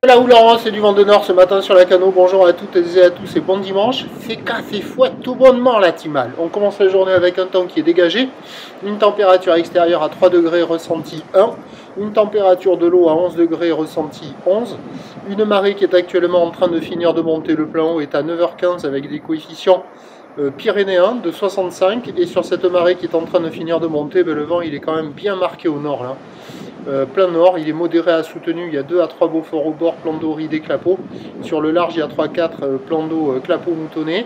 Là où Laurent, c'est du vent de nord ce matin sur la Cano. Bonjour à toutes et à tous et bon dimanche. Fait café fouette tout bonnement la timale. On commence la journée avec un temps qui est dégagé, une température extérieure à 3 degrés ressenti 1, une température de l'eau à 11 degrés ressenti 11, une marée qui est actuellement en train de finir de monter. Le plein eau est à 9h15 avec des coefficients pyrénéens de 65 et sur cette marée qui est en train de finir de monter, le vent il est quand même bien marqué au nord là. Plein nord, il est modéré à soutenu, il y a 2 à 3 Beaufort au bord, plan d'eau ridé clapot. Sur le large, il y a 3-4 plans d'eau clapot moutonné.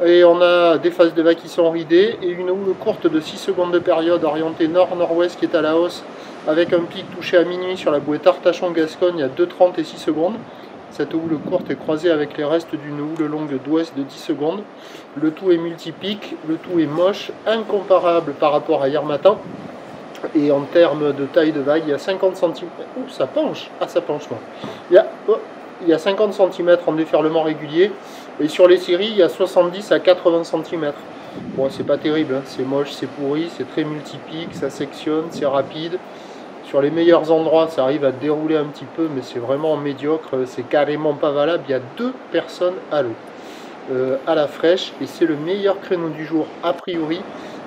Et on a des phases de vagues qui sont ridées et une houle courte de 6 secondes de période orientée nord-nord-ouest qui est à la hausse avec un pic touché à minuit sur la bouée Artachon-Gascogne à 2,30 et 6 secondes. Cette houle courte est croisée avec les restes d'une houle longue d'ouest de 10 secondes. Le tout est multipique, le tout est moche, incomparable par rapport à hier matin. Et en termes de taille de vague, il y a 50 cm. Ouh, ça penche. Ah, ça penche, moi. Il y a 50 cm en déferlement régulier. Et sur les séries, il y a 70 à 80 cm. Bon, c'est pas terrible, hein. C'est moche, c'est pourri, c'est très multipique, ça sectionne, c'est rapide. Sur les meilleurs endroits, ça arrive à dérouler un petit peu, mais c'est vraiment médiocre. C'est carrément pas valable. Il y a 2 personnes à l'eau, à la fraîche. Et c'est le meilleur créneau du jour, a priori.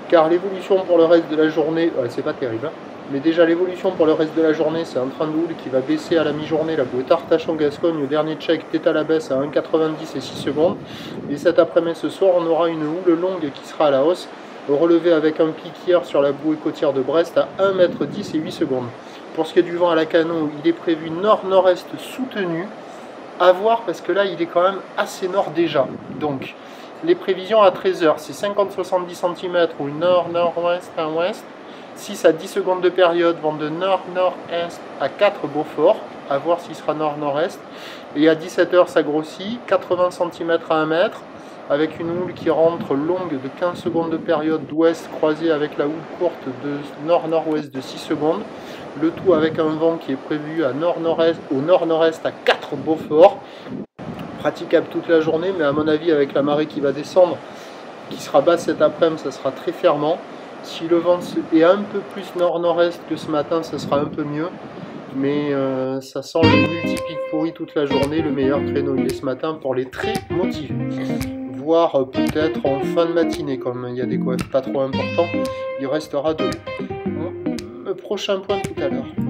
Car l'évolution pour le reste de la journée, c'est pas terrible, hein, mais déjà l'évolution pour le reste de la journée, c'est un train de houle qui va baisser à la mi-journée, la bouée Artachon-Gascogne, au dernier check, tête à la baisse à 1,90 et 6 secondes. Et cet après-midi, ce soir, on aura une houle longue qui sera à la hausse, relevée avec un pic hier sur la bouée côtière de Brest à 1,10 m et 8 secondes. Pour ce qui est du vent à la Cano, il est prévu nord-nord-est soutenu, à voir parce que là, il est quand même assez nord déjà. Donc, les prévisions à 13h, c'est 50-70 cm ou nord-nord-ouest à ouest, 6 à 10 secondes de période, vent de nord-nord-est à 4 Beaufort, à voir s'il sera nord-nord-est. Et à 17h, ça grossit, 80 cm à 1 mètre, avec une houle qui rentre longue de 15 secondes de période d'ouest croisée avec la houle courte de nord-nord-ouest de 6 secondes. Le tout avec un vent qui est prévu à nord-nord-est, au nord-nord-est à 4 Beaufort. Praticable toute la journée, mais à mon avis avec la marée qui va descendre, qui sera basse cet après-midi, ça sera très fermant. Si le vent est un peu plus nord-nord-est que ce matin, ça sera un peu mieux, mais ça sent le multipique pourri toute la journée. Le meilleur créneau il est ce matin pour les très motivés, voire peut-être en fin de matinée, comme il y a des coefs pas trop importants, il restera de l'eau. Le prochain point tout à l'heure.